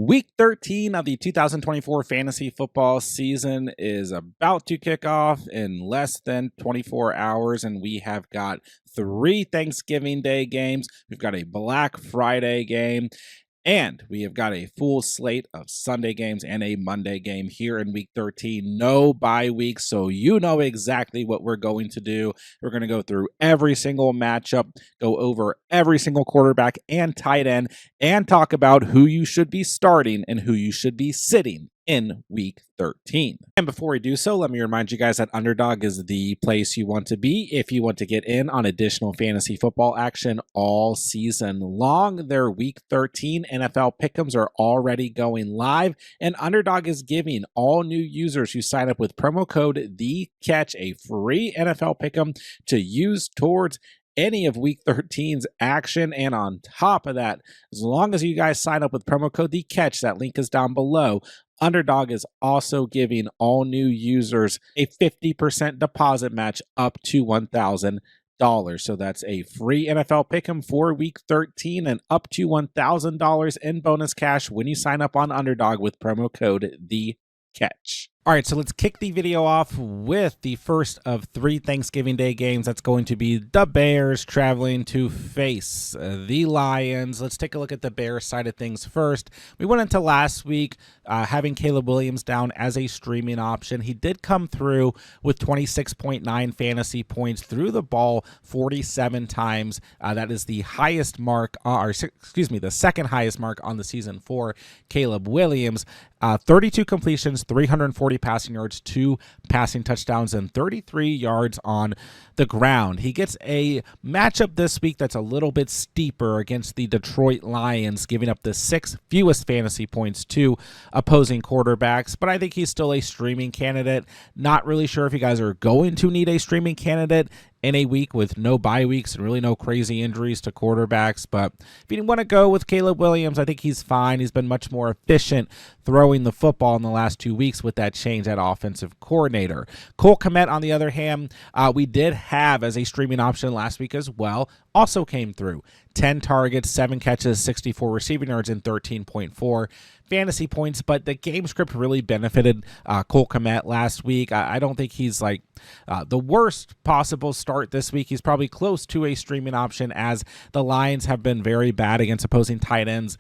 Week 13 of the 2024 fantasy football season is about to kick off in less than 24 hours, and we have got 3 Thanksgiving Day games. We've got a Black Friday game, and we have got a full slate of Sunday games and a Monday game here in Week 13. No bye week, so you know exactly what we're going to do. We're going to go through every single matchup, go over every single quarterback and tight end, and talk about who you should be starting and who you should be sitting in Week 13. And before we do so, let me remind you guys that Underdog is the place you want to be if you want to get in on additional fantasy football action all season long. Their Week 13 NFL Pick'ems are already going live, and Underdog is giving all new users who sign up with promo code THECATCH a free NFL Pick'em to use towards any of Week 13's action. And on top of that, as long as you guys sign up with promo code THECATCH, that link is down below, Underdog is also giving all new users a 50% deposit match up to $1,000. So that's a free NFL Pick'em for Week 13 and up to $1,000 in bonus cash when you sign up on Underdog with promo code THECATCH. All right, so let's kick the video off with the first of 3 Thanksgiving Day games. That's going to be the Bears traveling to face the Lions. Let's take a look at the Bears side of things first. We went into last week having Caleb Williams down as a streaming option. He did come through with 26.9 fantasy points, threw the ball 47 times. That is the highest mark, the second highest mark on the season for Caleb Williams. 32 completions, 340 passing yards, 2 passing touchdowns, and 33 yards on the ground. He gets a matchup this week that's a little bit steeper against the Detroit Lions, giving up the 6th fewest fantasy points to opposing quarterbacks, but I think he's still a streaming candidate. Not really sure if you guys are going to need a streaming candidate in a week with no bye weeks and really no crazy injuries to quarterbacks. But if you want to go with Caleb Williams, I think he's fine. He's been much more efficient throwing the football in the last 2 weeks with that change at offensive coordinator. Cole Kmet, on the other hand, we did have as a streaming option last week as well, also came through. 10 targets, 7 catches, 64 receiving yards, and 13.4 fantasy points, but the game script really benefited Cole Kmet last week. I don't think he's like the worst possible start this week. He's probably close to a streaming option, as the Lions have been very bad against opposing tight ends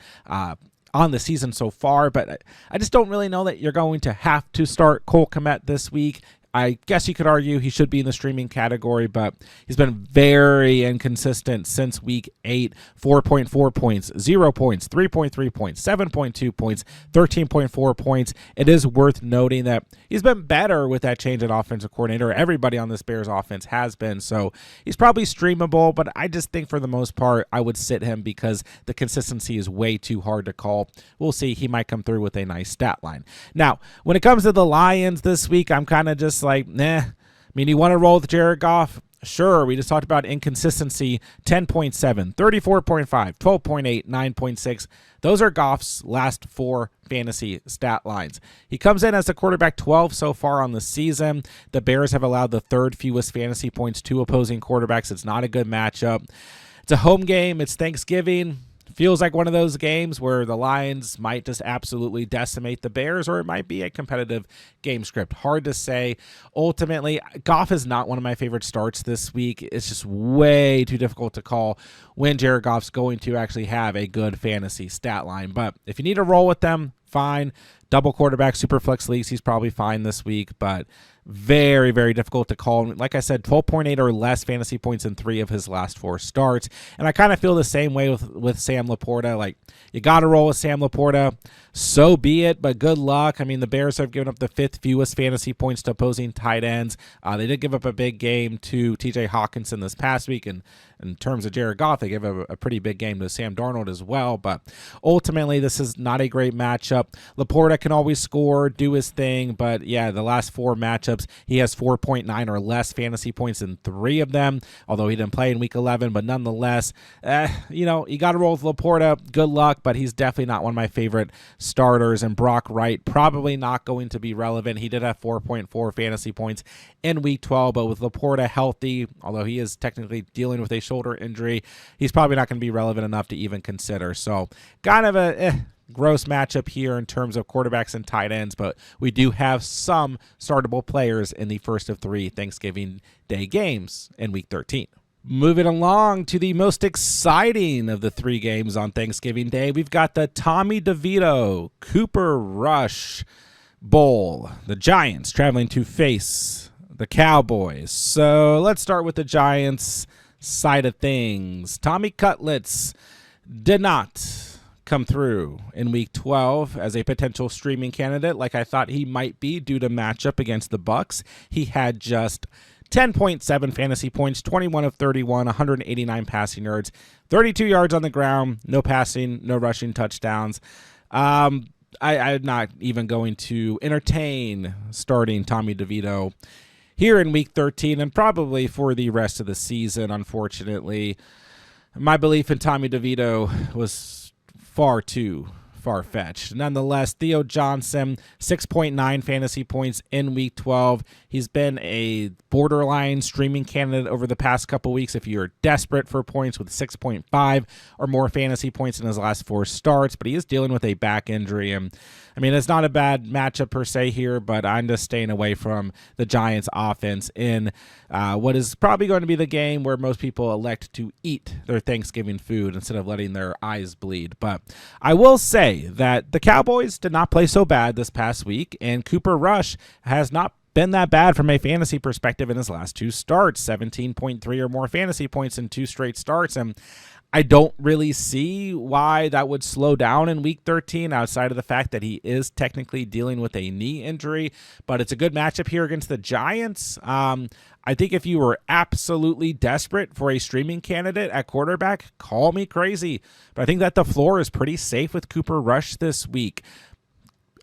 on the season so far, but I just don't really know that you're going to have to start Cole Kmet this week. I guess you could argue he should be in the streaming category, but he's been very inconsistent since week 8. 4.4 points, 0 points, 3.3 points, 7.2 points, 13.4 points. It is worth noting that he's been better with that change at offensive coordinator. Everybody on this Bears offense has been, so he's probably streamable, but I just think for the most part, I would sit him because the consistency is way too hard to call. We'll see. He might come through with a nice stat line. Now, when it comes to the Lions this week, I'm kind of just like, nah. I mean, you want to roll with Jared Goff? Sure. We just talked about inconsistency. 10.7, 34.5, 12.8, 9.6. Those are Goff's last 4 fantasy stat lines. He comes in as the quarterback 12 so far on the season. The Bears have allowed the 3rd fewest fantasy points to opposing quarterbacks. It's not a good matchup. It's a home game. It's Thanksgiving. Feels like one of those games where the Lions might just absolutely decimate the Bears, or it might be a competitive game script. Hard to say. Ultimately, Goff is not one of my favorite starts this week. It's just way too difficult to call when Jared Goff's going to actually have a good fantasy stat line. But if you need to roll with them, fine. Double quarterback, super flex leagues, he's probably fine this week, but very, very difficult to call. Like I said, 12.8 or less fantasy points in 3 of his last 4 starts. And I kind of feel the same way with Sam Laporta. Like, you got to roll with Sam Laporta. So be it, but good luck. I mean, the Bears have given up the 5th fewest fantasy points to opposing tight ends. They did give up a big game to TJ Hawkinson this past week, and in terms of Jared Goff, they gave a pretty big game to Sam Darnold as well. But ultimately, this is not a great matchup. Laporta can always score, do his thing, but yeah, the last 4 matchups, he has 4.9 or less fantasy points in 3 of them, although he didn't play in week 11, but nonetheless, you got to roll with Laporta. Good luck, but he's definitely not one of my favorite starters. And Brock Wright, probably not going to be relevant. He did have 4.4 fantasy points in week 12, but with Laporta healthy, although he is technically dealing with a shoulder injury, he's probably not going to be relevant enough to even consider. So kind of a gross matchup here in terms of quarterbacks and tight ends, but we do have some startable players in the first of 3 Thanksgiving Day games in Week 13. Moving along to the most exciting of the 3 games on Thanksgiving Day, we've got the Tommy DeVito Cooper Rush Bowl. The Giants traveling to face the Cowboys. So let's start with the Giants side of things. Tommy Cutlets did not come through in Week 12 as a potential streaming candidate like I thought he might be due to matchup against the Bucs. He had just 10.7 fantasy points, 21 of 31, 189 passing yards, 32 yards on the ground, no passing, no rushing touchdowns. I'm not even going to entertain starting Tommy DeVito here in Week 13 and probably for the rest of the season, unfortunately. My belief in Tommy DeVito was far too far-fetched. Nonetheless, Theo Johnson, 6.9 fantasy points in Week 12. He's been a borderline streaming candidate over the past couple weeks if you're desperate for points, with 6.5 or more fantasy points in his last 4 starts, but he is dealing with a back injury. And I mean, it's not a bad matchup per se here, but I'm just staying away from the Giants offense in what is probably going to be the game where most people elect to eat their Thanksgiving food instead of letting their eyes bleed. But I will say that the Cowboys did not play so bad this past week, and Cooper Rush has not been that bad from a fantasy perspective in his last 2 starts, 17.3 or more fantasy points in 2 straight starts. And I don't really see why that would slow down in Week 13 outside of the fact that he is technically dealing with a knee injury, but it's a good matchup here against the Giants. I think if you were absolutely desperate for a streaming candidate at quarterback, call me crazy, but I think that the floor is pretty safe with Cooper Rush this week.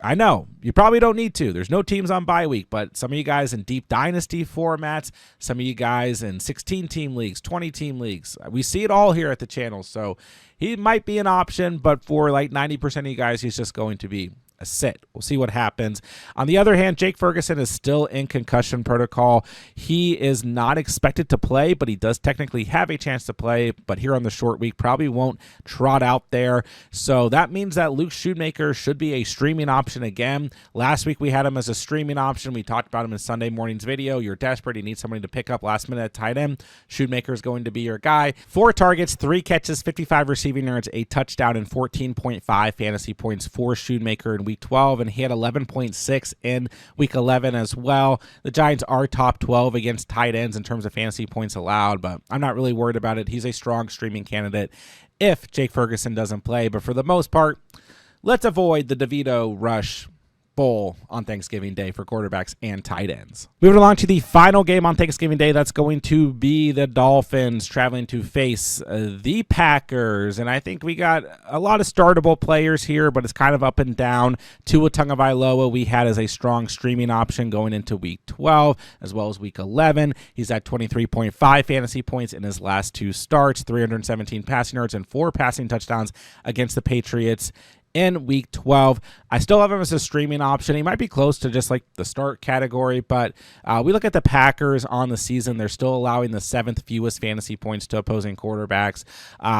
I know you probably don't need to. There's no teams on bye week, but some of you guys in deep dynasty formats, some of you guys in 16-team leagues, 20-team leagues, we see it all here at the channel. So he might be an option, but for like 90% of you guys, he's just going to be a sit. We'll see what happens. On the other hand, Jake Ferguson is still in concussion protocol. He is not expected to play, but he does technically have a chance to play, but here on the short week probably won't trot out there. So that means that Luke Shoemaker should be a streaming option again. Last week we had him as a streaming option. We talked about him in Sunday morning's video. You're desperate. You need somebody to pick up last minute at tight end. Shoemaker is going to be your guy. 4 targets, 3 catches, 55 receiving yards, a touchdown, and 14.5 fantasy points for Shoemaker in Week 12, and he had 11.6 in Week 11 as well. The Giants are top 12 against tight ends in terms of fantasy points allowed, but I'm not really worried about it. He's a strong streaming candidate if Jake Ferguson doesn't play, but for the most part, let's avoid the DeVito Rush Bowl on Thanksgiving Day for quarterbacks and tight ends. Moving along to the final game on Thanksgiving Day, that's going to be the Dolphins traveling to face the Packers, and I think we got a lot of startable players here, but it's kind of up and down. Tua Tagovailoa we had as a strong streaming option going into Week 12 as well as Week 11. He's at 23.5 fantasy points in his last 2 starts, 317 passing yards and 4 passing touchdowns against the Patriots in Week 12. I still have him as a streaming option. He might be close to just like the start category, but we look at the Packers on the season. They're still allowing the 7th fewest fantasy points to opposing quarterbacks.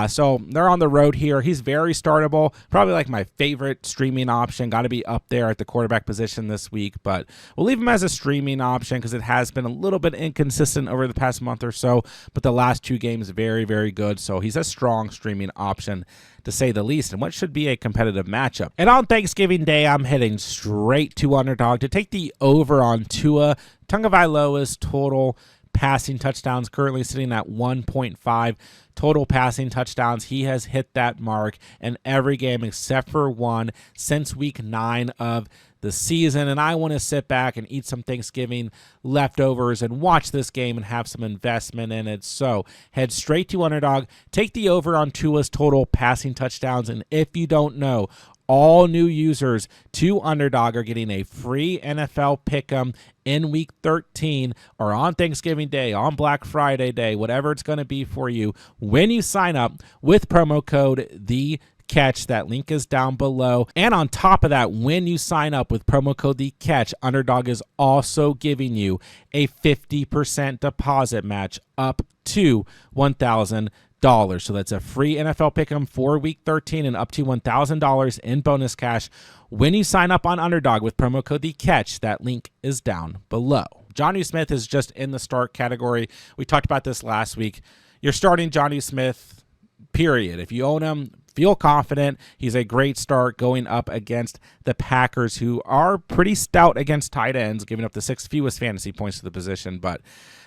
So they're on the road here. He's very startable. Probably like my favorite streaming option. Got to be up there at the quarterback position this week, but we'll leave him as a streaming option because it has been a little bit inconsistent over the past month or so, but the last 2 games very, very good. So he's a strong streaming option to say the least, and what should be a competitive matchup. And on Thanksgiving Day, I'm heading straight to Underdog to take the over on Tua Tagovailoa's total passing touchdowns, currently sitting at 1.5 total passing touchdowns. He has hit that mark in every game except for one since Week 9 of the season, and I want to sit back and eat some Thanksgiving leftovers and watch this game and have some investment in it. So head straight to Underdog, take the over on Tua's total passing touchdowns, and if you don't know, all new users to Underdog are getting a free NFL Pick Em in Week 13 or on Thanksgiving Day, on Black Friday Day, whatever it's going to be for you when you sign up with promo code THECATCH. That link is down below. And on top of that, when you sign up with promo code THECATCH, Underdog is also giving you a 50% deposit match up to $1,000. So that's a free NFL pick 'em for week 13 and up to $1,000 in bonus cash when you sign up on Underdog with promo code TheCatch. That link is down below. Jonnu Smith is just in the start category. We talked about this last week. You're starting Jonnu Smith, period. If you own him, feel confident. He's a great start going up against the Packers, who are pretty stout against tight ends, giving up the 6th fewest fantasy points to the position. But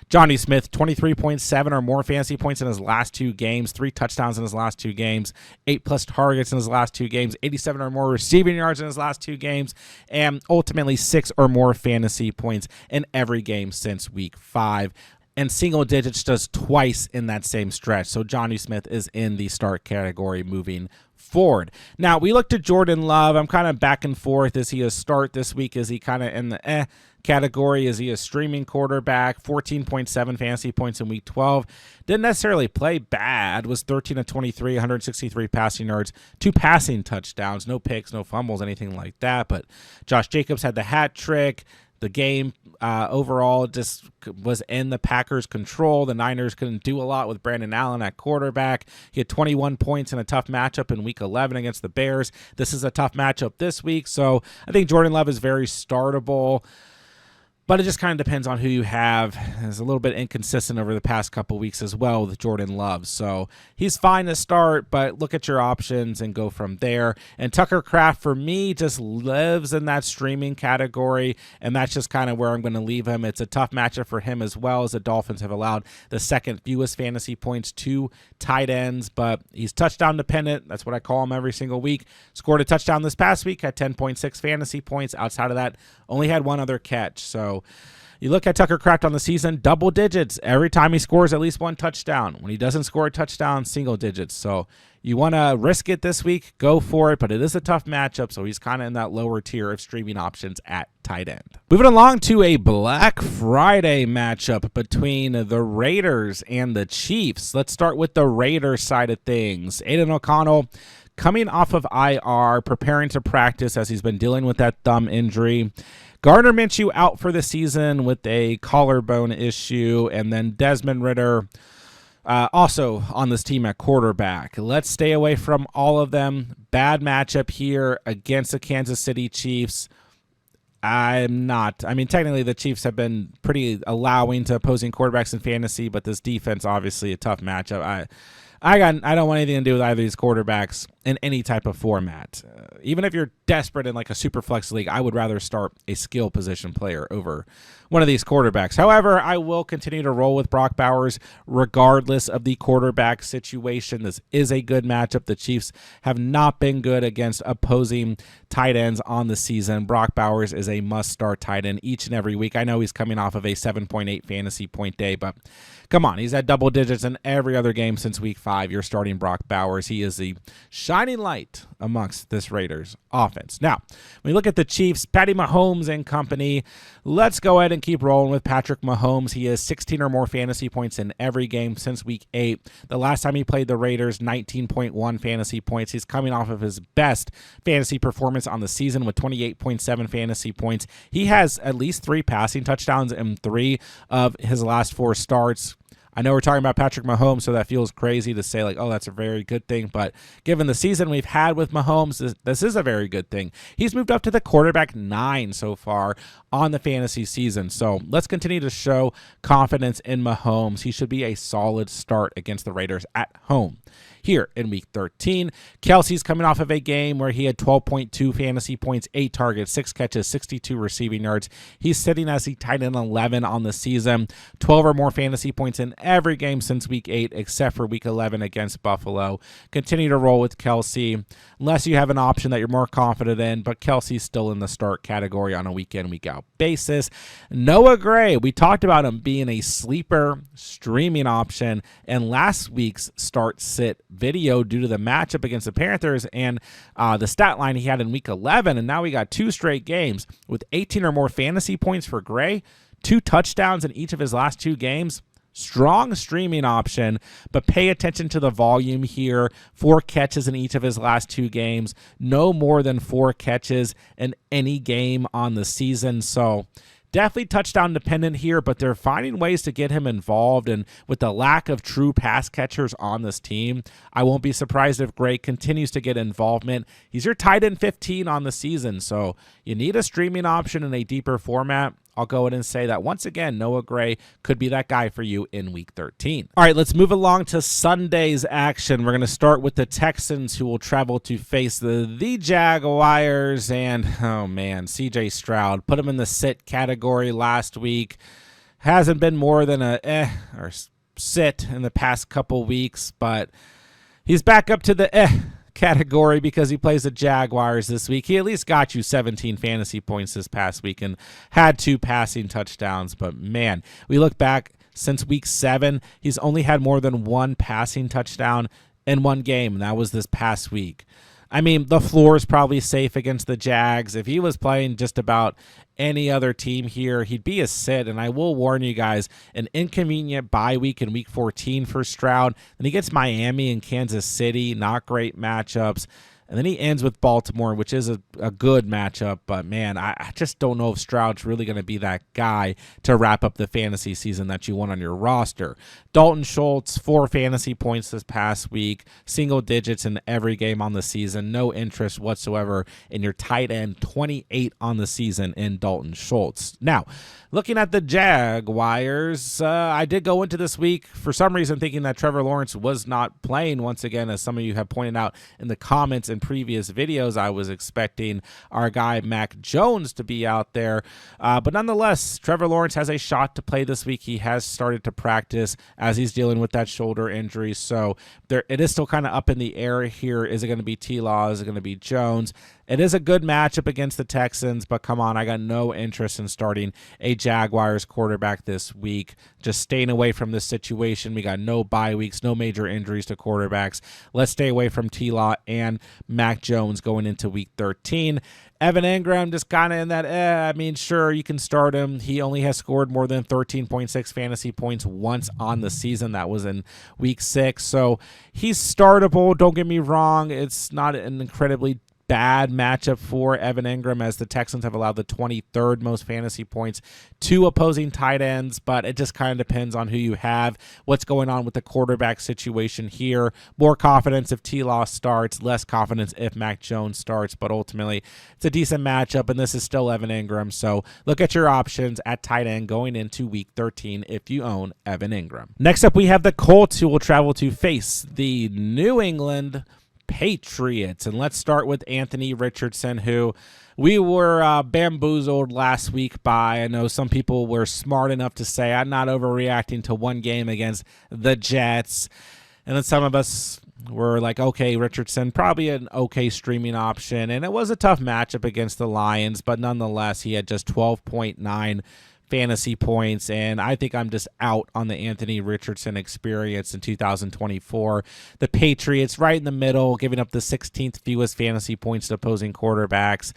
Jonnu Smith, 23.7 or more fantasy points in his last 2 games, 3 touchdowns in his last 2 games, 8+ targets in his last 2 games, 87 or more receiving yards in his last 2 games, and ultimately 6 or more fantasy points in every game since week 5. And single digits just twice in that same stretch. So Jonnu Smith is in the start category moving forward. Now, we looked at Jordan Love. I'm kind of back and forth. Is he a start this week? Is he kind of in the category? Is he a streaming quarterback? 14.7 fantasy points in week 12. Didn't necessarily play bad. Was 13 of 23, 163 passing yards, 2 passing touchdowns, no picks, no fumbles, anything like that. But Josh Jacobs had the hat trick. The game overall just was in the Packers' control. The Niners couldn't do a lot with Brandon Allen at quarterback. He had 21 points in a tough matchup in Week 11 against the Bears. This is a tough matchup this week, so I think Jordan Love is very startable. But it just kind of depends on who you have. It's a little bit inconsistent over the past couple weeks as well with Jordan Love. So he's fine to start, but look at your options and go from there. And Tucker Kraft, for me, just lives in that streaming category, and that's just kind of where I'm going to leave him. It's a tough matchup for him as well, as the Dolphins have allowed the 2nd fewest fantasy points to tight ends, but he's touchdown dependent. That's what I call him every single week. Scored a touchdown this past week, had 10.6 fantasy points. Outside of that, only had 1 other catch. So you look at Tucker Kraft on the season, double digits every time he scores at least 1 touchdown. When he doesn't score a touchdown, single digits. So you want to risk it this week, go for it, but it is a tough matchup, so he's kind of in that lower tier of streaming options at tight end. Moving along to a Black Friday matchup between the Raiders and the Chiefs. Let's start with the Raiders side of things. Aiden O'Connell coming off of IR, preparing to practice as he's been dealing with that thumb injury. Gardner Minshew out for the season with a collarbone issue, and then Desmond Ridder also on this team at quarterback. Let's stay away from all of them. Bad matchup here against the Kansas City Chiefs. Technically the Chiefs have been pretty allowing to opposing quarterbacks in fantasy, but this defense, obviously a tough matchup. I don't want anything to do with either of these quarterbacks in any type of format. Even if you're desperate in like a super flex league, I would rather start a skill position player over one of these quarterbacks. However, I will continue to roll with Brock Bowers regardless of the quarterback situation. This is a good matchup. The Chiefs have not been good against opposing tight ends on the season. Brock Bowers is a must-start tight end each and every week. I know he's coming off of a 7.8 fantasy point day, but come on, he's had double digits in every other game since week 5. You're starting Brock Bowers. He is the shining light amongst this Raiders offense. Now, when we look at the Chiefs, Patty Mahomes and company, let's go ahead and keep rolling with Patrick Mahomes. He has 16 or more fantasy points in every game since week 8. The last time he played the Raiders, 19.1 fantasy points. He's coming off of his best fantasy performance on the season with 28.7 fantasy points. He has at least 3 passing touchdowns in 3 of his last 4 starts. I know we're talking about Patrick Mahomes, so that feels crazy to say, like, oh, that's a very good thing. But given the season we've had with Mahomes, this is a very good thing. He's moved up to the quarterback 9 so far on the fantasy season. So let's continue to show confidence in Mahomes. He should be a solid start against the Raiders at home. Here in week 13, Kelsey's coming off of a game where he had 12.2 fantasy points, 8 targets, 6 catches, 62 receiving yards. He's sitting as the tight end 11 on the season, 12 or more fantasy points in every game since week 8, except for week 11 against Buffalo. Continue to roll with Kelsey, unless you have an option that you're more confident in, but Kelsey's still in the start category on a week-in, week-out basis. Noah Gray, we talked about him being a sleeper streaming option, and last week's start-sit video due to the matchup against the Panthers and the stat line he had in week 11, and now we got 2 straight games with 18 or more fantasy points for Gray, 2 touchdowns in each of his last 2 games. Strong streaming option, but pay attention to the volume here. 4 catches in each of his last 2 games, no more than 4 catches in any game on the season. So Definitely touchdown dependent here, but they're finding ways to get him involved. And with the lack of true pass catchers on this team, I won't be surprised if Gray continues to get involvement. He's your tight end 15 on the season, so you need a streaming option in a deeper format. I'll go ahead and say that once again, Noah Gray could be that guy for you in Week 13. All right, let's move along to Sunday's action. We're going to start with the Texans, who will travel to face the Jaguars. And, oh man, C.J. Stroud. Put him in the sit category last week. Hasn't been more than a or sit in the past couple weeks, but he's back up to the category because he plays the Jaguars this week. He at least got you 17 fantasy points this past week and had 2 passing touchdowns. But man, we look back since week 7, he's only had more than 1 passing touchdown in 1 game, and that was this past week. I mean, the floor is probably safe against the Jags. If he was playing just about any other team here, he'd be a sit. And I will warn you guys, an inconvenient bye week in Week 14 for Stroud. Then he gets Miami and Kansas City, not great matchups. And then he ends with Baltimore, which is a good matchup. But, man, I just don't know if Stroud's really going to be that guy to wrap up the fantasy season that you want on your roster. Dalton Schultz, 4 fantasy points this past week, single digits in every game on the season. No interest whatsoever in your tight end, 28 on the season in Dalton Schultz. Now, looking at the Jaguars, I did go into this week for some reason thinking that Trevor Lawrence was not playing once again, as some of you have pointed out in the comments in previous videos. I was expecting our guy Mac Jones to be out there, but nonetheless, Trevor Lawrence has a shot to play this week. He has started to practice as he's dealing with that shoulder injury, so it is still kind of up in the air here. Is it going to be T-Law? Is it going to be Jones? It is a good matchup against the Texans, but come on, I got no interest in starting a Jaguars quarterback this week. Just staying away from this situation. We got no bye weeks, no major injuries to quarterbacks. Let's stay away from T-Law and Mac Jones going into Week 13. Evan Engram just kind of in that, I mean, sure, you can start him. He only has scored more than 13.6 fantasy points once on the season. That was in Week 6. So he's startable. Don't get me wrong. It's not an incredibly bad matchup for Evan Engram, as the Texans have allowed the 23rd most fantasy points to opposing tight ends, but it just kind of depends on who you have, what's going on with the quarterback situation here. More confidence if T-Law starts, less confidence if Mac Jones starts, but ultimately it's a decent matchup, and this is still Evan Engram, so look at your options at tight end going into Week 13 if you own Evan Engram. Next up, we have the Colts, who will travel to face the New England Patriots. And let's start with Anthony Richardson, who we were bamboozled last week by. I know some people were smart enough to say I'm not overreacting to 1 game against the Jets. And then some of us were like, okay, Richardson, probably an okay streaming option. And it was a tough matchup against the Lions, but nonetheless, he had just 12.9 fantasy points, and I think I'm just out on the Anthony Richardson experience in 2024. The Patriots right in the middle, giving up the 16th fewest fantasy points to opposing quarterbacks.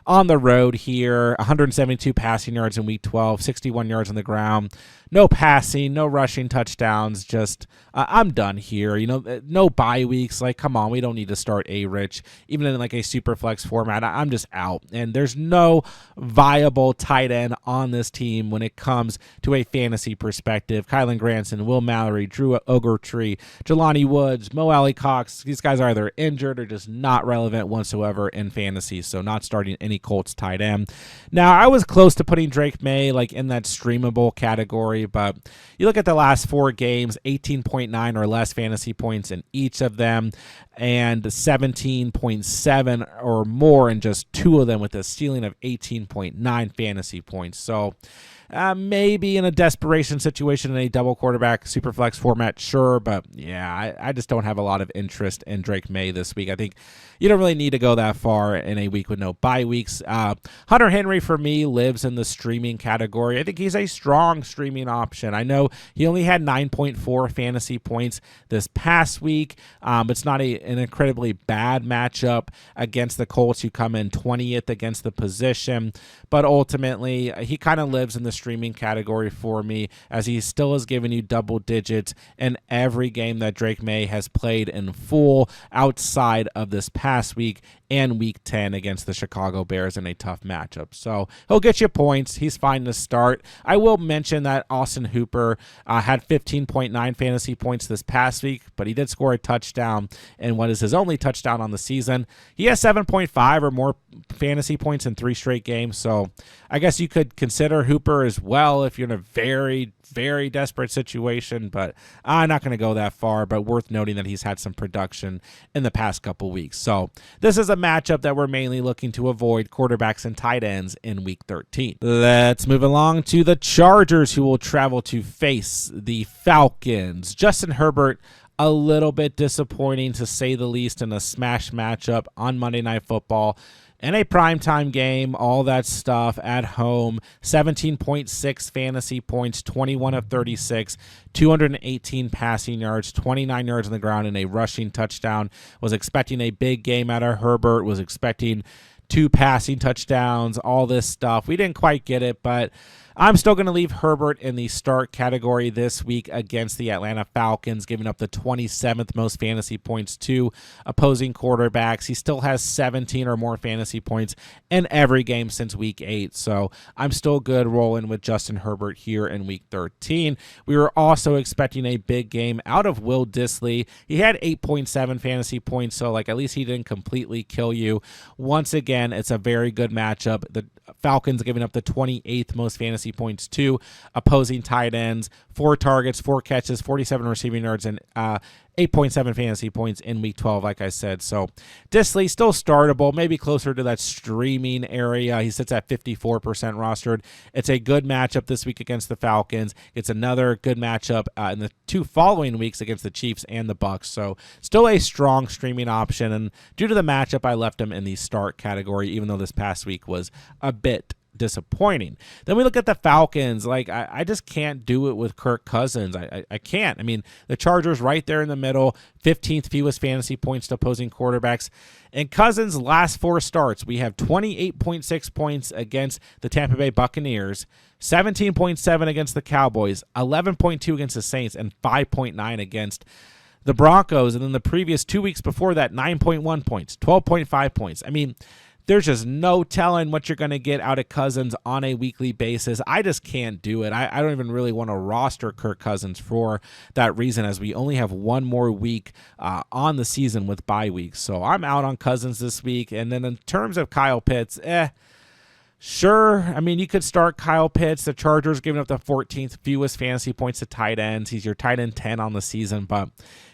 On the road here, 172 passing yards in Week 12, 61 yards on the ground. No passing, no rushing touchdowns. Just, I'm done here. You know, no bye weeks. Like, come on, we don't need to start A-Rich. Even in like a super flex format, I'm just out. And there's no viable tight end on this team when it comes to a fantasy perspective. Kylan Granson, Will Mallory, Drew Ogletree, Jelani Woods, Mo Alley Cox. These guys are either injured or just not relevant whatsoever in fantasy. So not starting any Colts tight end. Now, I was close to putting Drake May like in that streamable category, but you look at the last 4 games, 18.9 or less fantasy points in each of them, and 17.7 or more in just 2 of them, with a ceiling of 18.9 fantasy points. So maybe in a desperation situation in a double quarterback superflex format, sure, but yeah, I just don't have a lot of interest in Drake May this week. I think you don't really need to go that far in a week with no bye weeks. Hunter Henry, for me, lives in the streaming category. I think he's a strong streaming option. I know he only had 9.4 fantasy points this past week. It's not an incredibly bad matchup against the Colts, who come in 20th against the position, but ultimately he kind of lives in the streaming category for me, as he still has given you double digits in every game that Drake May has played in full outside of this past week and Week 10 against the Chicago Bears in a tough matchup. So he'll get you points. He's fine to start. I will mention that Austin Hooper had 15.9 fantasy points this past week, but he did score a touchdown in what is his only touchdown on the season. He has 7.5 or more fantasy points in 3 straight games, so I guess you could consider Hooper as well if you're in a very, very desperate situation, but I'm not going to go that far, but worth noting that he's had some production in the past couple weeks. So this is a matchup that we're mainly looking to avoid quarterbacks and tight ends in Week 13. Let's move along to the Chargers, who will travel to face the Falcons. Justin Herbert, a little bit disappointing to say the least in a smash matchup on Monday Night Football. In a primetime game, all that stuff at home, 17.6 fantasy points, 21 of 36, 218 passing yards, 29 yards on the ground, and a rushing touchdown. Was expecting a big game out of Herbert, was expecting 2 passing touchdowns, all this stuff. We didn't quite get it, but I'm still going to leave Herbert in the start category this week against the Atlanta Falcons, giving up the 27th most fantasy points to opposing quarterbacks. He still has 17 or more fantasy points in every game since Week 8, so I'm still good rolling with Justin Herbert here in Week 13. We were also expecting a big game out of Will Dissly. He had 8.7 fantasy points, so at least he didn't completely kill you. Once again, it's a very good matchup. The Falcons giving up the 28th most fantasy points to opposing tight ends, 4 targets, 4 catches, 47 receiving yards, and 8.7 fantasy points in Week 12, like I said. So Dissly still startable, maybe closer to that streaming area. He sits at 54% rostered. It's a good matchup this week against the Falcons. It's another good matchup in the 2 following weeks against the Chiefs and the Bucs. So still a strong streaming option. And due to the matchup, I left him in the start category, even though this past week was a bit disappointing. Then we look at the Falcons. I just can't do it with Kirk Cousins. I can't. I mean, the Chargers right there in the middle, 15th fewest fantasy points to opposing quarterbacks. In Cousins' last 4 starts, we have 28.6 points against the Tampa Bay Buccaneers, 17.7 against the Cowboys, 11.2 against the Saints, and 5.9 against the Broncos. And then the previous 2 weeks before that, 9.1 points, 12.5 points. I mean, there's just no telling what you're going to get out of Cousins on a weekly basis. I just can't do it. I don't even really want to roster Kirk Cousins for that reason, as we only have 1 more week on the season with bye weeks. So I'm out on Cousins this week. And then in terms of Kyle Pitts, sure. I mean, you could start Kyle Pitts. The Chargers giving up the 14th fewest fantasy points to tight ends. He's your tight end 10 on the season, but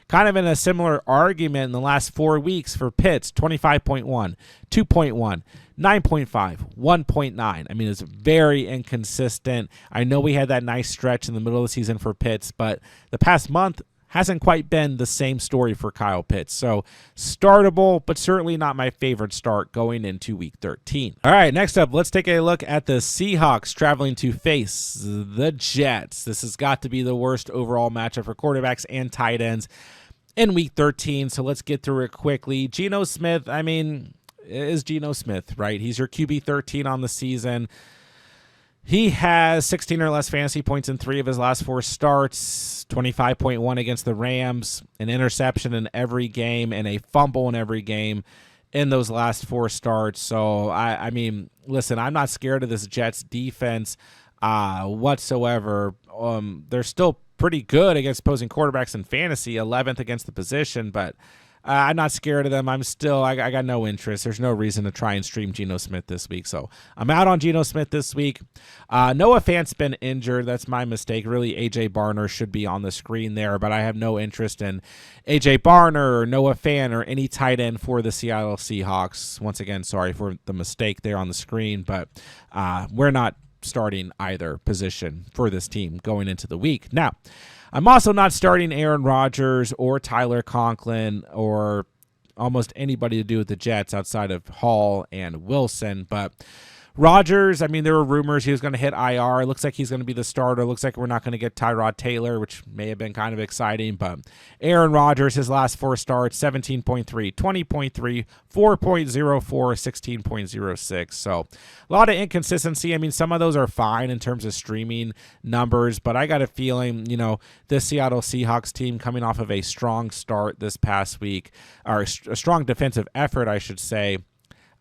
kind of in a similar argument in the last 4 weeks for Pitts, 25.1, 2.1, 9.5, 1.9. I mean, it's very inconsistent. I know we had that nice stretch in the middle of the season for Pitts, but the past month hasn't quite been the same story for Kyle Pitts. So startable, but certainly not my favorite start going into Week 13. All right, next up, let's take a look at the Seahawks traveling to face the Jets. This has got to be the worst overall matchup for quarterbacks and tight ends in Week 13, so let's get through it quickly. Geno Smith, I mean, is Geno Smith, right? He's your QB 13 on the season. He has 16 or less fantasy points in 3 of his last 4 starts, 25.1 against the Rams, an interception in every game, and a fumble in every game in those last 4 starts. So, I mean, listen, I'm not scared of this Jets defense whatsoever. They're still pretty good against opposing quarterbacks in fantasy, 11th against the position, but I'm not scared of them. I got no interest. There's no reason to try and stream Geno Smith this week. So I'm out on Geno Smith this week. Noah Fant's been injured. That's my mistake. Really, A.J. Barner should be on the screen there, but I have no interest in A.J. Barner or Noah Fant or any tight end for the Seattle Seahawks. Once again, sorry for the mistake there on the screen, but we're not starting either position for this team going into the week. Now, I'm also not starting Aaron Rodgers or Tyler Conklin or almost anybody to do with the Jets outside of Hall and Wilson, but Rodgers, I mean, there were rumors he was going to hit IR. It looks like he's going to be the starter. It looks like we're not going to get Tyrod Taylor, which may have been kind of exciting. But Aaron Rodgers, his last 4 starts, 17.3, 20.3, 4.04, 16.06. So a lot of inconsistency. I mean, some of those are fine in terms of streaming numbers, but I got a feeling, this Seattle Seahawks team coming off of a strong start this past week, or a strong defensive effort, I should say,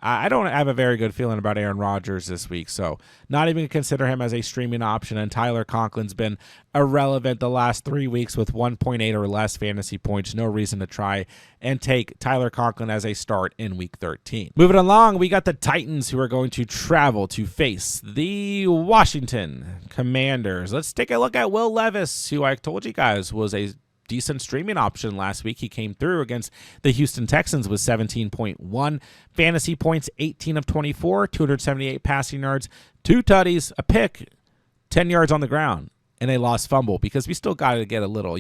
I don't have a very good feeling about Aaron Rodgers this week, so not even consider him as a streaming option. And Tyler Conklin's been irrelevant the last 3 weeks with 1.8 or less fantasy points. No reason to try and take Tyler Conklin as a start in Week 13. Moving along, we got the Titans, who are going to travel to face the Washington Commanders. Let's take a look at Will Levis, who I told you guys was a decent streaming option last week. He came through against the Houston Texans with 17.1 fantasy points, 18 of 24, 278 passing yards, 2 tutties, a pick, 10 yards on the ground, and a lost fumble, because we still got to get a little,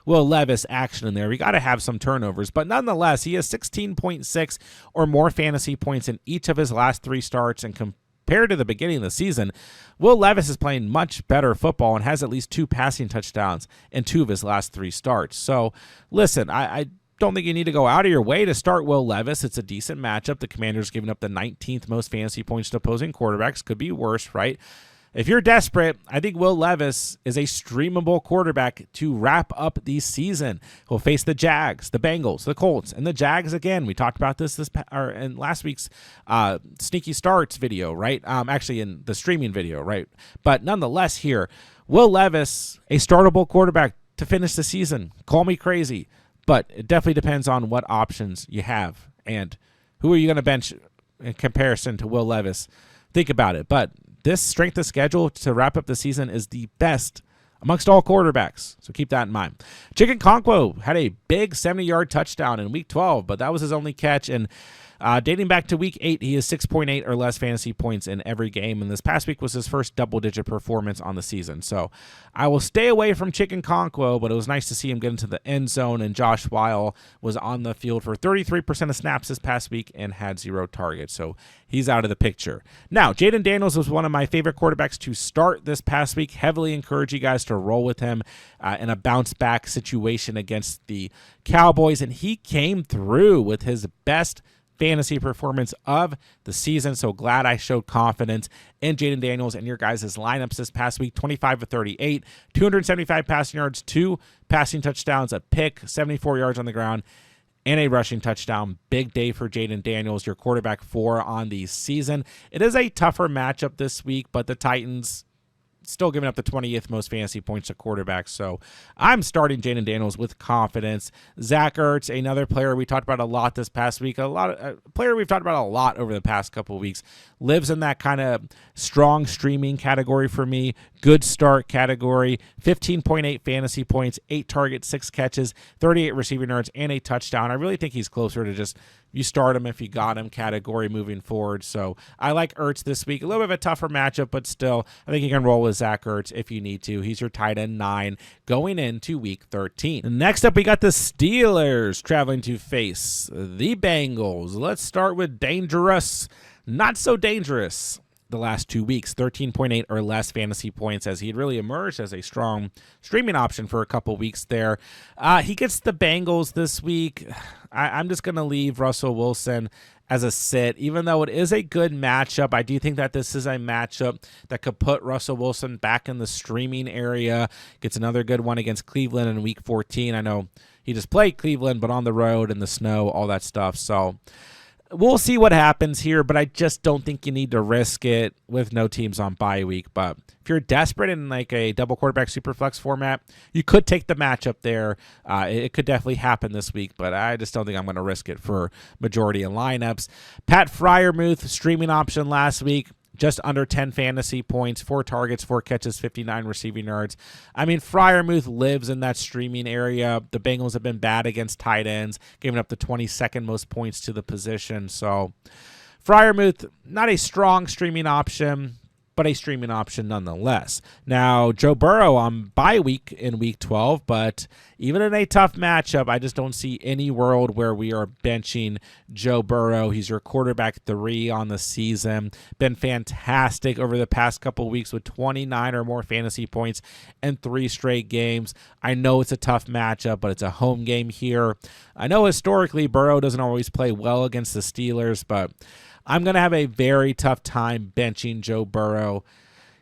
Will Levis action in there. We got to have some turnovers, but nonetheless, he has 16.6 or more fantasy points in each of his last 3 starts, and compared to the beginning of the season, Will Levis is playing much better football and has at least 2 passing touchdowns in 2 of his last 3 starts. So, listen, I don't think you need to go out of your way to start Will Levis. It's a decent matchup. The Commanders giving up the 19th most fantasy points to opposing quarterbacks. Could be worse, right? If you're desperate, I think Will Levis is a streamable quarterback to wrap up the season. He'll face the Jags, the Bengals, the Colts, and the Jags again. We talked about this in last week's sneaky starts video, right? Actually, in the streaming video, right? But nonetheless, here, Will Levis, a startable quarterback to finish the season. Call me crazy, but it definitely depends on what options you have and who are you going to bench in comparison to Will Levis. Think about it, but this strength of schedule to wrap up the season is the best amongst all quarterbacks, so keep that in mind. Chicken Okonkwo had a big 70-yard touchdown in Week 12, but that was his only catch, and dating back to Week 8, he has 6.8 or less fantasy points in every game, and this past week was his first double-digit performance on the season. So I will stay away from Chicken Okonkwo, but it was nice to see him get into the end zone, and Josh Weil was on the field for 33% of snaps this past week and had 0 targets, so he's out of the picture. Now, Jaden Daniels was one of my favorite quarterbacks to start this past week. Heavily encourage you guys to roll with him in a bounce-back situation against the Cowboys, and he came through with his best fantasy performance of the season. So glad I showed confidence in Jaden Daniels and your guys' lineups this past week. 25 of 38, 275 passing yards, 2 passing touchdowns, a pick, 74 yards on the ground, and a rushing touchdown. Big day for Jaden Daniels, your quarterback 4 on the season. It is a tougher matchup this week, but the Titans still giving up the 20th most fantasy points to quarterbacks. So I'm starting Jaden Daniels with confidence. Zach Ertz, another player we talked about a lot this past week, a player we've talked about a lot over the past couple of weeks, lives in that kind of strong streaming category for me, good start category, 15.8 fantasy points, 8 targets, 6 catches, 38 receiving yards, and a touchdown. I really think he's closer to just you start him if you got him category moving forward. So I like Ertz this week. A little bit of a tougher matchup, but still, I think you can roll with Zach Ertz if you need to. He's your tight end 9 going into Week 13. Next up, we got the Steelers traveling to face the Bengals. Let's start with dangerous, not so dangerous. The last 2 weeks, 13.8 or less fantasy points, as he had really emerged as a strong streaming option for a couple weeks there. He gets the Bengals this week. I'm just going to leave Russell Wilson as a sit, even though it is a good matchup. I do think that this is a matchup that could put Russell Wilson back in the streaming area. Gets another good one against Cleveland in Week 14. I know he just played Cleveland, but on the road in the snow, all that stuff. So we'll see what happens here, but I just don't think you need to risk it with no teams on bye week. But if you're desperate in like a double quarterback super flex format, you could take the matchup there. It could definitely happen this week, but I just don't think I'm going to risk it for majority of lineups. Pat Freiermuth, streaming option last week. Just under 10 fantasy points, 4 targets, 4 catches, 59 receiving yards. I mean, Freiermuth lives in that streaming area. The Bengals have been bad against tight ends, giving up the 22nd most points to the position. So Freiermuth, not a strong streaming option, but a streaming option nonetheless. Now, Joe Burrow on bye week in Week 12, but even in a tough matchup, I just don't see any world where we are benching Joe Burrow. He's your quarterback 3 on the season. Been fantastic over the past couple weeks with 29 or more fantasy points and 3 straight games. I know it's a tough matchup, but it's a home game here. I know historically Burrow doesn't always play well against the Steelers, but I'm going to have a very tough time benching Joe Burrow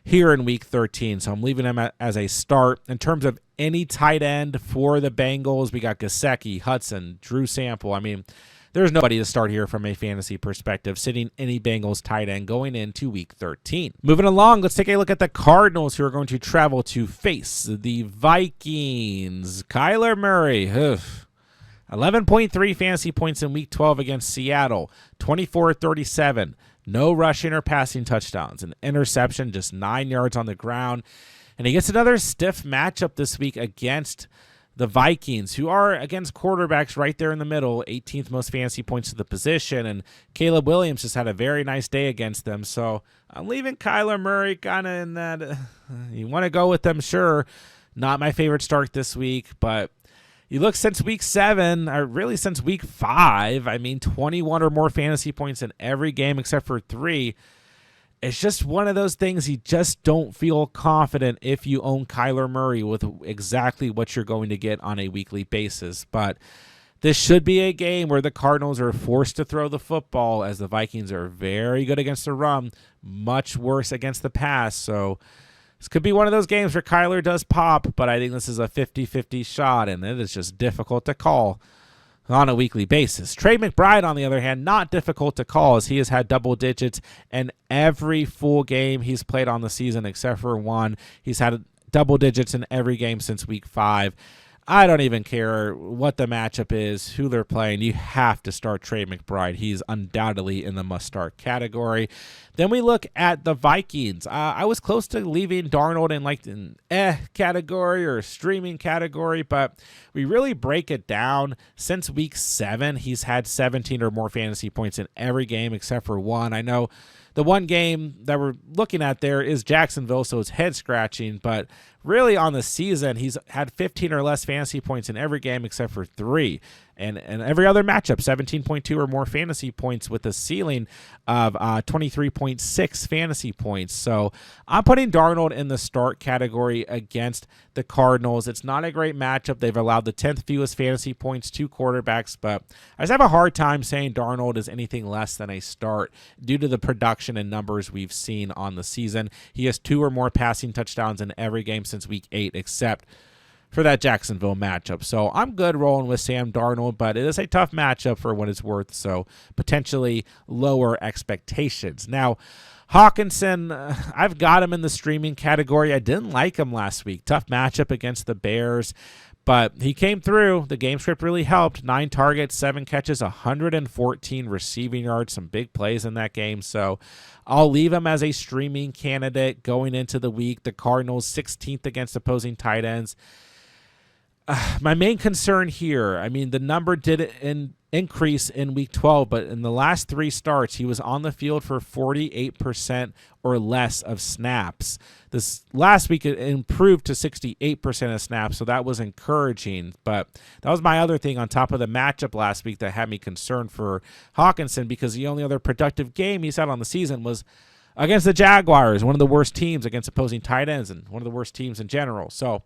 here in Week 13, so I'm leaving him as a start. In terms of any tight end for the Bengals, we got Gesicki, Hudson, Drew Sample. I mean, there's nobody to start here from a fantasy perspective, sitting any Bengals tight end going into Week 13. Moving along, let's take a look at the Cardinals, who are going to travel to face the Vikings. Kyler Murray, 11.3 fantasy points in Week 12 against Seattle, 24-37. No rushing or passing touchdowns. An interception, just 9 yards on the ground. And he gets another stiff matchup this week against the Vikings, who are against quarterbacks right there in the middle, 18th most fantasy points to the position. And Caleb Williams just had a very nice day against them. So I'm leaving Kyler Murray kind of in that. You want to go with them, sure. Not my favorite start this week, but you look since Week 7, or really since Week 5, I mean, 21 or more fantasy points in every game except for 3. It's just one of those things you just don't feel confident if you own Kyler Murray with exactly what you're going to get on a weekly basis. But this should be a game where the Cardinals are forced to throw the football, as the Vikings are very good against the run, much worse against the pass. So this could be one of those games where Kyler does pop, but I think this is a 50-50 shot, and it is just difficult to call on a weekly basis. Trey McBride, on the other hand, not difficult to call, as he has had double digits in every full game he's played on the season except for one. He's had double digits in every game since Week 5. I don't even care what the matchup is, who they're playing. You have to start Trey McBride. He's undoubtedly in the must-start category. Then we look at the Vikings. I was close to leaving Darnold in like an category or streaming category, but we really break it down. Since Week 7, he's had 17 or more fantasy points in every game except for one. I know the one game that we're looking at there is Jacksonville, so it's head-scratching, but really on the season, he's had 15 or less fantasy points in every game except for 3. And every other matchup, 17.2 or more fantasy points with a ceiling of 23.6 fantasy points. So I'm putting Darnold in the start category against the Cardinals. It's not a great matchup. They've allowed the 10th fewest fantasy points to quarterbacks, but I just have a hard time saying Darnold is anything less than a start due to the production and numbers we've seen on the season. He has 2 or more passing touchdowns in every game since Week 8, except for that Jacksonville matchup. So I'm good rolling with Sam Darnold, but it is a tough matchup for what it's worth, so potentially lower expectations. Now, Hawkinson, I've got him in the streaming category. I didn't like him last week. Tough matchup against the Bears, but he came through. The game script really helped. 9 targets, 7 catches, 114 receiving yards, some big plays in that game. So I'll leave him as a streaming candidate going into the week. The Cardinals 16th against opposing tight ends. My main concern here, I mean, the number did increase in Week 12, but in the last 3 starts, he was on the field for 48% or less of snaps. This last week, it improved to 68% of snaps, so that was encouraging. But that was my other thing on top of the matchup last week that had me concerned for Hawkinson, because the only other productive game he's had on the season was against the Jaguars, one of the worst teams against opposing tight ends and one of the worst teams in general. So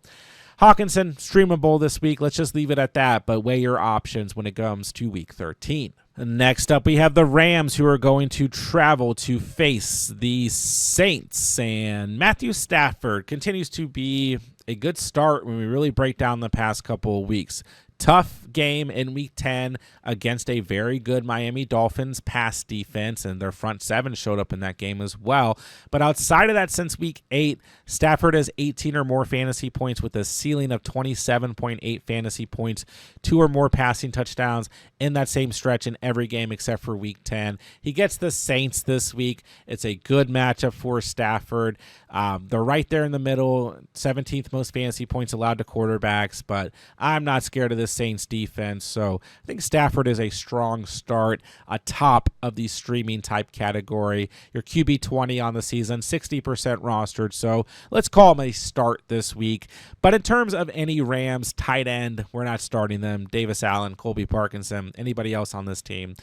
Hawkinson, streamable this week. Let's just leave it at that, but weigh your options when it comes to Week 13. Next up, we have the Rams, who are going to travel to face the Saints. And Matthew Stafford continues to be a good start when we really break down the past couple of weeks. Tough game in Week 10 against a very good Miami Dolphins pass defense, and their front 7 showed up in that game as well. But outside of that, since Week 8, Stafford has 18 or more fantasy points with a ceiling of 27.8 fantasy points, 2 or more passing touchdowns in that same stretch in every game except for Week 10. He gets the Saints this week. It's a good matchup for Stafford. They're right there in the middle, 17th most fantasy points allowed to quarterbacks, but I'm not scared of this Saints defense. defense. So I think Stafford is a strong start atop of the streaming type category. Your QB 20 on the season, 60% rostered. So let's call him a start this week. But in terms of any Rams tight end, we're not starting them. Davis Allen, Colby Parkinson, anybody else on this team,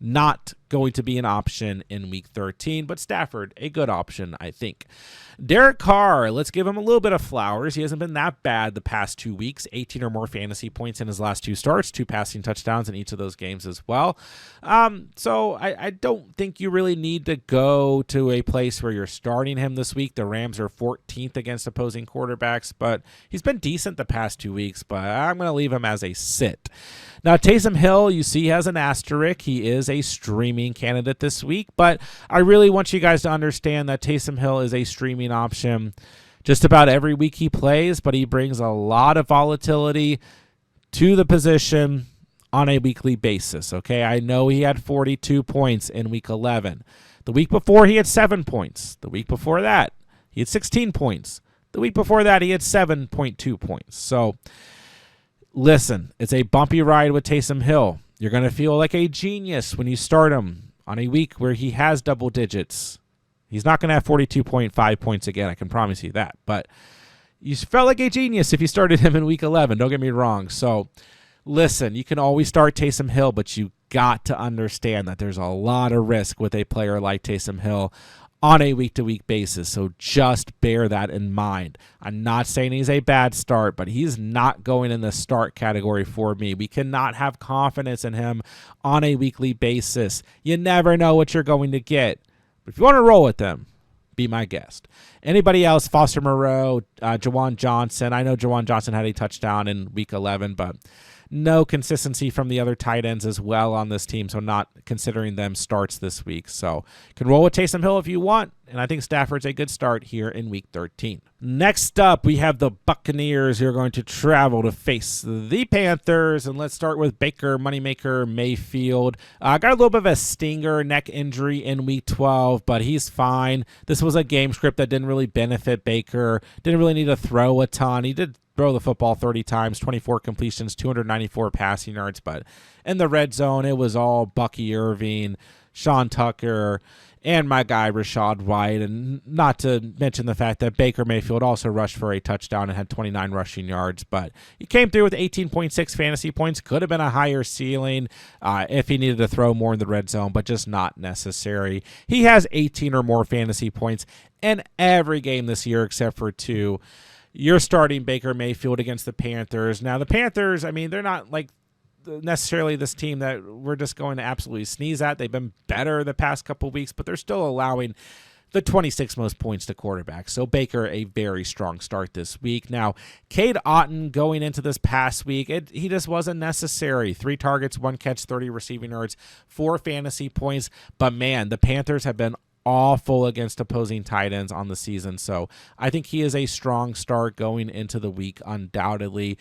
not going to be an option in week 13, but Stafford, a good option, I think. Derek Carr, let's give him a little bit of flowers. He hasn't been that bad the past 2 weeks, 18 or more fantasy points in his last 2 starts, 2 passing touchdowns in each of those games as well. So I don't think you really need to go to a place where you're starting him this week. The Rams are 14th against opposing quarterbacks, but he's been decent the past 2 weeks, but I'm going to leave him as a sit. Now, Taysom Hill, you see, has an asterisk. He is a streaming candidate this week, but I really want you guys to understand that Taysom Hill is a streaming option just about every week he plays, but he brings a lot of volatility to the position on a weekly basis, okay? I know he had 42 points in week 11. The week before, he had 7 points. The week before that, he had 16 points. The week before that, he had 7.2 points. So, listen, it's a bumpy ride with Taysom Hill. You're going to feel like a genius when you start him on a week where he has double digits. He's not going to have 42.5 points again, I can promise you that. But you felt like a genius if you started him in week 11. Don't get me wrong. So, listen, you can always start Taysom Hill, but you got to understand that there's a lot of risk with a player like Taysom Hill on a week-to-week basis, so just bear that in mind. I'm not saying he's a bad start, but he's not going in the start category for me. We cannot have confidence in him on a weekly basis. You never know what you're going to get. But if you want to roll with them, be my guest. Anybody else? Foster Moreau, Jawan Johnson. I know Jawan Johnson had a touchdown in week 11, but no consistency from the other tight ends as well on this team, so not considering them starts this week. So you can roll with Taysom Hill if you want, and I think Stafford's a good start here in week 13. Next up, we have the Buccaneers who are going to travel to face the Panthers, and let's start with Baker Moneymaker Mayfield. Got a little bit of a stinger neck injury in week 12, but he's fine. This was a game script that didn't really benefit Baker. Didn't really need to throw a ton. He did throw the football 30 times, 24 completions, 294 passing yards, but in the red zone, it was all Bucky Irving, Sean Tucker, and my guy Rashad White, and not to mention the fact that Baker Mayfield also rushed for a touchdown and had 29 rushing yards, but he came through with 18.6 fantasy points. Could have been a higher ceiling if he needed to throw more in the red zone, but just not necessary. He has 18 or more fantasy points in every game this year except for 2. You're starting Baker Mayfield against the Panthers. Now, the Panthers, I mean, they're not like necessarily this team that we're just going to absolutely sneeze at. They've been better the past couple weeks, but they're still allowing the 26 most points to quarterbacks. So Baker, a very strong start this week. Now, Cade Otton going into this past week, he just wasn't necessary. 3 targets, 1 catch, 30 receiving yards, 4 fantasy points. But man, the Panthers have been awful against opposing tight ends on the season. So I think he is a strong start going into the week, undoubtedly.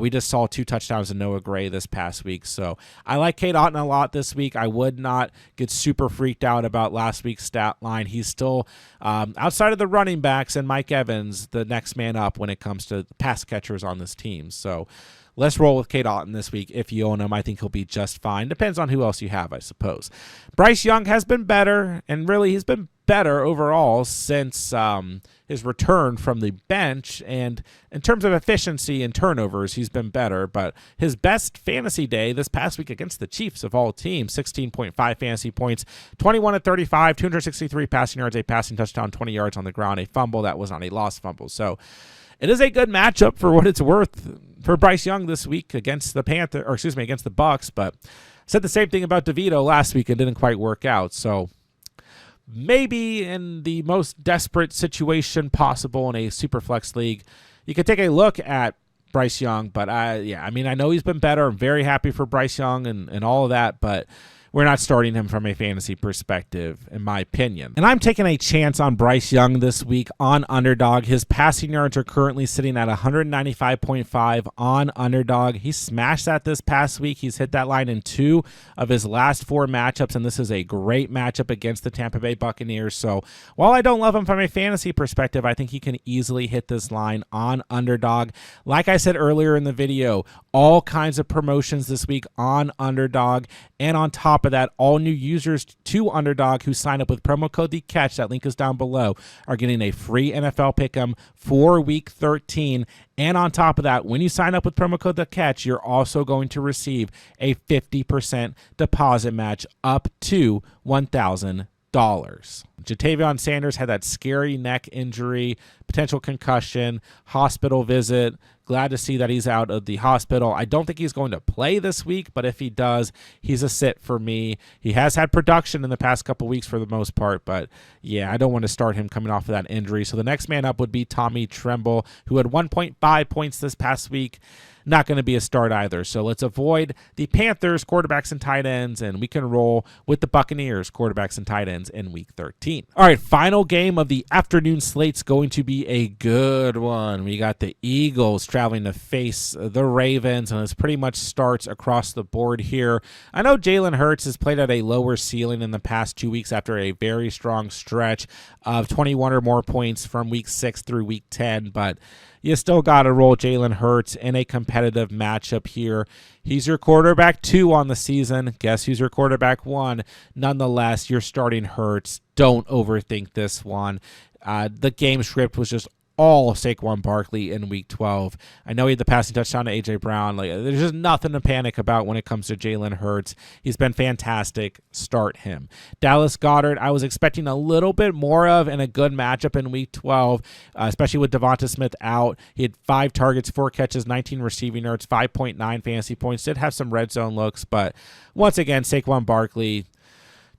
We just saw 2 touchdowns to Noah Gray this past week. So I like Cade Otton a lot this week. I would not get super freaked out about last week's stat line. He's still, outside of the running backs and Mike Evans, the next man up when it comes to pass catchers on this team. So let's roll with Cade Otton this week. If you own him, I think he'll be just fine. Depends on who else you have, I suppose. Bryce Young has been better, and really he's been better overall since his return from the bench. And in terms of efficiency and turnovers, he's been better. But his best fantasy day this past week against the Chiefs of all teams, 16.5 fantasy points, 21 of 35, 263 passing yards, a passing touchdown, 20 yards on the ground, a fumble that was not a lost fumble. So it is a good matchup for what it's worth for Bryce Young this week against against the Bucs. But I said the same thing about DeVito last week and didn't quite work out. So maybe in the most desperate situation possible in a Superflex league, you could take a look at Bryce Young. But I know he's been better. I'm very happy for Bryce Young and all of that. But we're not starting him from a fantasy perspective, in my opinion. And I'm taking a chance on Bryce Young this week on Underdog. His passing yards are currently sitting at 195.5 on Underdog. He smashed that this past week. He's hit that line in 2 of his last 4 matchups, and this is a great matchup against the Tampa Bay Buccaneers. So while I don't love him from a fantasy perspective, I think he can easily hit this line on Underdog. Like I said earlier in the video, all kinds of promotions this week on Underdog. And on top of that, all new users to Underdog who sign up with promo code TheCatch, that link is down below, are getting a free NFL Pick'em for Week 13. And on top of that, when you sign up with promo code TheCatch, you're also going to receive a 50% deposit match up to $1,000. Jatavion Sanders had that scary neck injury, potential concussion, hospital visit. Glad to see that he's out of the hospital. I don't think he's going to play this week, but if he does, he's a sit for me. He has had production in the past couple weeks for the most part, but yeah, I don't want to start him coming off of that injury. So the next man up would be Tommy Tremble, who had 1.5 points this past week. Not going to be a start either. So let's avoid the Panthers quarterbacks and tight ends, and we can roll with the Buccaneers quarterbacks and tight ends in Week 13. All right, final game of the afternoon slate's going to be a good one. We got the Eagles traveling to face the Ravens, and it pretty much starts across the board here. I know Jalen Hurts has played at a lower ceiling in the past 2 weeks after a very strong stretch of 21 or more points from Week 6 through Week 10, but you still got to roll Jalen Hurts in a competitive matchup here. He's your quarterback 2 on the season. Guess who's your quarterback 1? Nonetheless, you're starting Hurts. Don't overthink this one. The game script was just all Saquon Barkley in Week 12. I know he had the passing touchdown to A.J. Brown. There's just nothing to panic about when it comes to Jalen Hurts. He's been fantastic. Start him. Dallas Goedert, I was expecting a little bit more of in a good matchup in Week 12, especially with Devonta Smith out. He had 5 targets, 4 catches, 19 receiving yards, 5.9 fantasy points. Did have some red zone looks, but once again, Saquon Barkley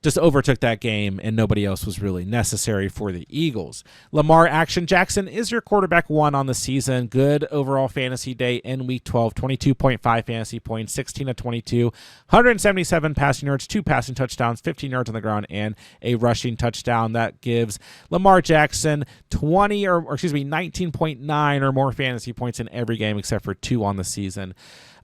just overtook that game, and nobody else was really necessary for the Eagles. Lamar Action Jackson is your quarterback 1 on the season. Good overall fantasy day in Week 12, 22.5 fantasy points, 16 of 22, 177 passing yards, 2 passing touchdowns, 15 yards on the ground, and a rushing touchdown. That gives Lamar Jackson 19.9 or more fantasy points in every game except for 2 on the season.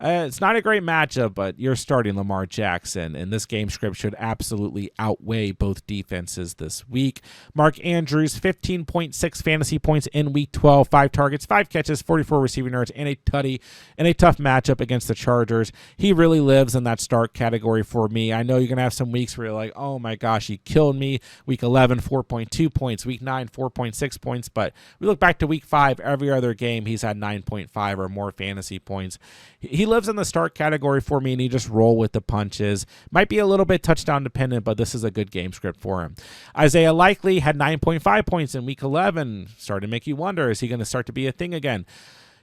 It's not a great matchup, but you're starting Lamar Jackson, and this game script should absolutely outweigh both defenses this week. Mark Andrews, 15.6 fantasy points in Week 12, 5 targets, 5 catches, 44 receiving yards, and a tutty in a tough matchup against the Chargers. He really lives in that start category for me. I know you're going to have some weeks where you're like, oh my gosh, he killed me. Week 11, 4.2 points. Week 9, 4.6 points. But we look back to Week 5, every other game, he's had 9.5 or more fantasy points. He lives in the start category for me, and he just roll with the punches. Might be a little bit touchdown dependent, but this is a good game script for him. Isaiah Likely had 9.5 points in Week 11. Starting to make you wonder, is he going to start to be a thing again?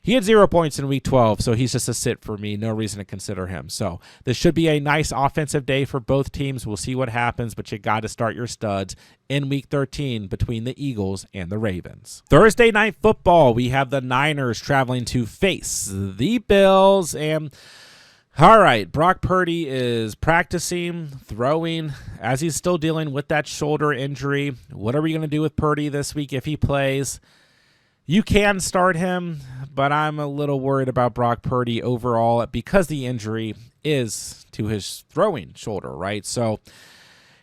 He had 0 points in Week 12, so he's just a sit for me. No reason to consider him. So this should be a nice offensive day for both teams. We'll see what happens, but you got to start your studs in Week 13 between the Eagles and the Ravens. Thursday Night Football, we have the Niners traveling to face the Bills. And all right, Brock Purdy is practicing, throwing, as he's still dealing with that shoulder injury. What are we going to do with Purdy this week if he plays? You can start him, but I'm a little worried about Brock Purdy overall because the injury is to his throwing shoulder, right? So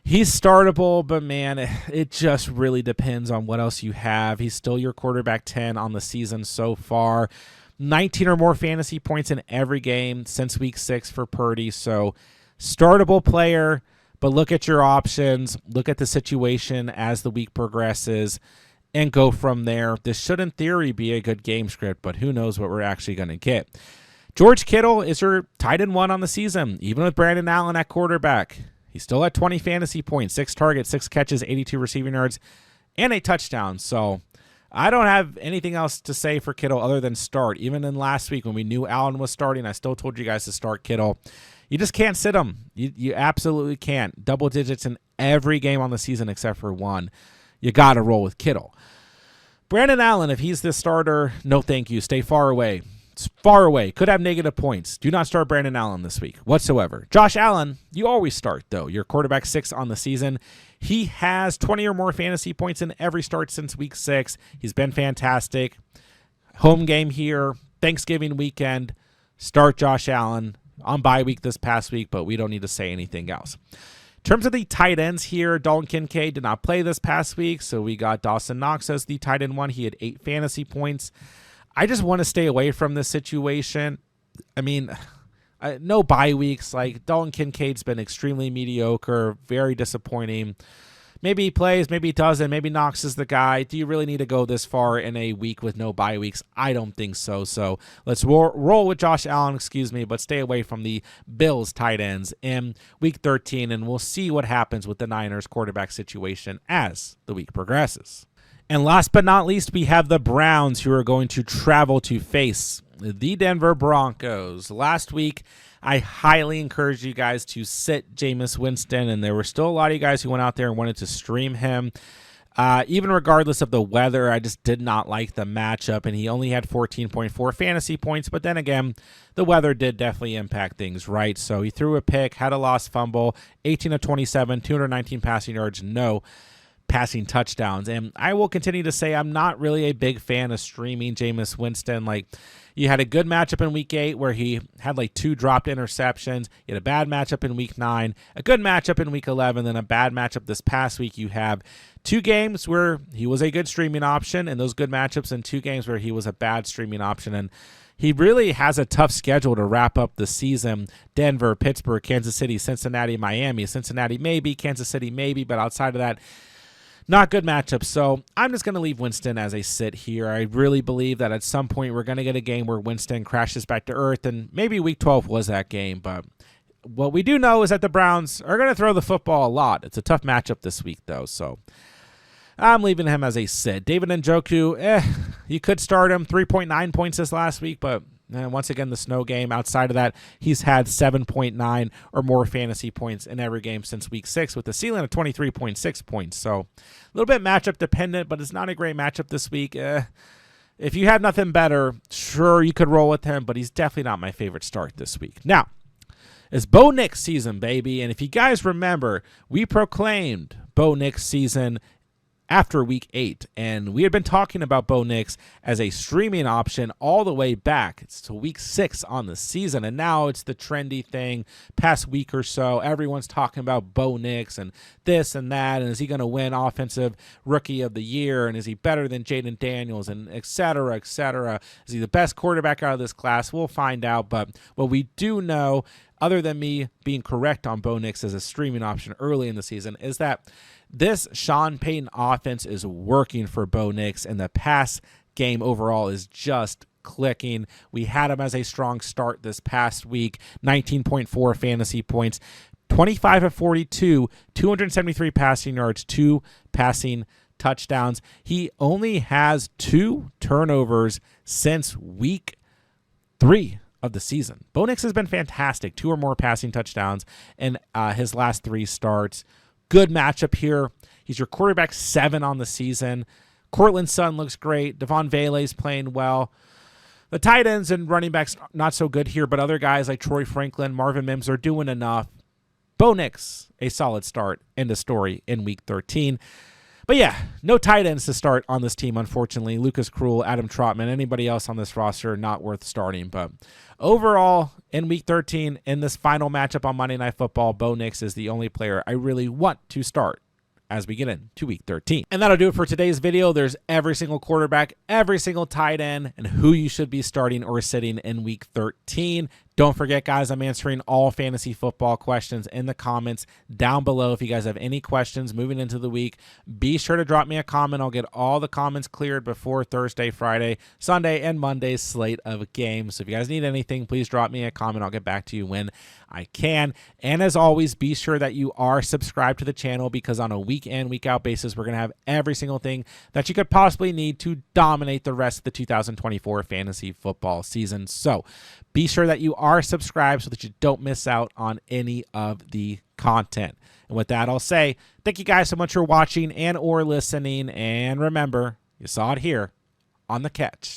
he's startable, but man, it just really depends on what else you have. He's still your quarterback 10 on the season so far. 19 or more fantasy points in every game since Week 6 for Purdy. So startable player, but look at your options. Look at the situation as the week progresses and go from there. This should, in theory, be a good game script, but who knows what we're actually going to get. George Kittle is your tight end 1 on the season, even with Brandon Allen at quarterback. He's still at 20 fantasy points, 6 targets, 6 catches, 82 receiving yards, and a touchdown. So I don't have anything else to say for Kittle other than start. Even in last week when we knew Allen was starting, I still told you guys to start Kittle. You just can't sit him. You absolutely can't. Double digits in every game on the season except for 1. You got to roll with Kittle. Brandon Allen, if he's the starter, no thank you. Stay far away. It's far away. Could have negative points. Do not start Brandon Allen this week whatsoever. Josh Allen, you always start, though. Your quarterback 6 on the season. He has 20 or more fantasy points in every start since week 6. He's been fantastic. Home game here, Thanksgiving weekend. Start Josh Allen on bye week this past week, but we don't need to say anything else. In terms of the tight ends here, Dalton Kincaid did not play this past week, so we got Dawson Knox as the tight end 1. He had 8 fantasy points. I just want to stay away from this situation. I mean, no bye weeks. Like, Dalton Kincaid's been extremely mediocre, very disappointing. Maybe he plays, maybe he doesn't. Maybe Knox is the guy. Do you really need to go this far in a week with no bye weeks? I don't think so. So let's roll with Josh Allen, but stay away from the Bills tight ends in week 13, and we'll see what happens with the Niners quarterback situation as the week progresses. And last but not least, we have the Browns, who are going to travel to face the Denver Broncos. Last week, I highly encouraged you guys to sit Jameis Winston, and there were still a lot of you guys who went out there and wanted to stream him. Even regardless of the weather, I just did not like the matchup, and he only had 14.4 fantasy points. But then again, the weather did definitely impact things, right? So he threw a pick, had a lost fumble, 18 of 27, 219 passing yards, no passing touchdowns. And I will continue to say I'm not really a big fan of streaming Jameis Winston. Like, you had a good matchup in week 8 where he had like 2 dropped interceptions. You had a bad matchup in week 9, a good matchup in week 11, then a bad matchup this past week. You have 2 games where he was a good streaming option, and those good matchups, and 2 games where he was a bad streaming option. And he really has a tough schedule to wrap up the season. Denver, Pittsburgh, Kansas City, Cincinnati, Miami. Cincinnati maybe, Kansas City maybe, but outside of that, not good matchups. So I'm just going to leave Winston as a sit here. I really believe that at some point we're going to get a game where Winston crashes back to earth, and maybe week 12 was that game. But what we do know is that the Browns are going to throw the football a lot. It's a tough matchup this week, though. So I'm leaving him as a sit. David Njoku, you could start him. 3.9 points this last week, but once again, the snow game. Outside of that, he's had 7.9 or more fantasy points in every game since week 6 with a ceiling of 23.6 points. So a little bit matchup dependent, but it's not a great matchup this week. If you have nothing better, sure, you could roll with him, but he's definitely not my favorite start this week. Now, it's Bo Nix season, baby. And if you guys remember, we proclaimed Bo Nix season after week 8, and we had been talking about Bo Nix as a streaming option all the way back. It's to week 6 on the season, and now it's the trendy thing. Past week or so, everyone's talking about Bo Nix and this and that, and is he going to win Offensive Rookie of the Year, and is he better than Jaden Daniels, and et cetera, et cetera. Is he the best quarterback out of this class? We'll find out, but what we do know, other than me being correct on Bo Nix as a streaming option early in the season, is that this Sean Payton offense is working for Bo Nix, and the pass game overall is just clicking. We had him as a strong start this past week, 19.4 fantasy points, 25 of 42, 273 passing yards, 2 passing touchdowns. He only has 2 turnovers since week 3 of the season. Bo Nix has been fantastic, 2 or more passing touchdowns in his last 3 starts. Good matchup here. He's your quarterback 7 on the season. Cortland Sutton looks great. Devon Vele's playing well. The tight ends and running backs not so good here, but other guys like Troy Franklin, Marvin Mims are doing enough. Bo Nix, a solid start. End of story in week 13. But yeah, no tight ends to start on this team, unfortunately. Lucas Krull, Adam Trotman, anybody else on this roster, not worth starting. But overall, in week 13, in this final matchup on Monday Night Football, Bo Nix is the only player I really want to start as we get into week 13. And that'll do it for today's video. There's every single quarterback, every single tight end, and who you should be starting or sitting in week 13. Don't forget, guys, I'm answering all fantasy football questions in the comments down below. If you guys have any questions moving into the week, be sure to drop me a comment. I'll get all the comments cleared before Thursday, Friday, Sunday, and Monday's slate of games. So if you guys need anything, please drop me a comment. I'll get back to you when I can. And as always, be sure that you are subscribed to the channel, because on a week in, week out basis, we're going to have every single thing that you could possibly need to dominate the rest of the 2024 fantasy football season. So be sure that you are subscribed so that you don't miss out on any of the content. And with that, I'll say thank you guys so much for watching and or listening. And remember, you saw it here on The Catch.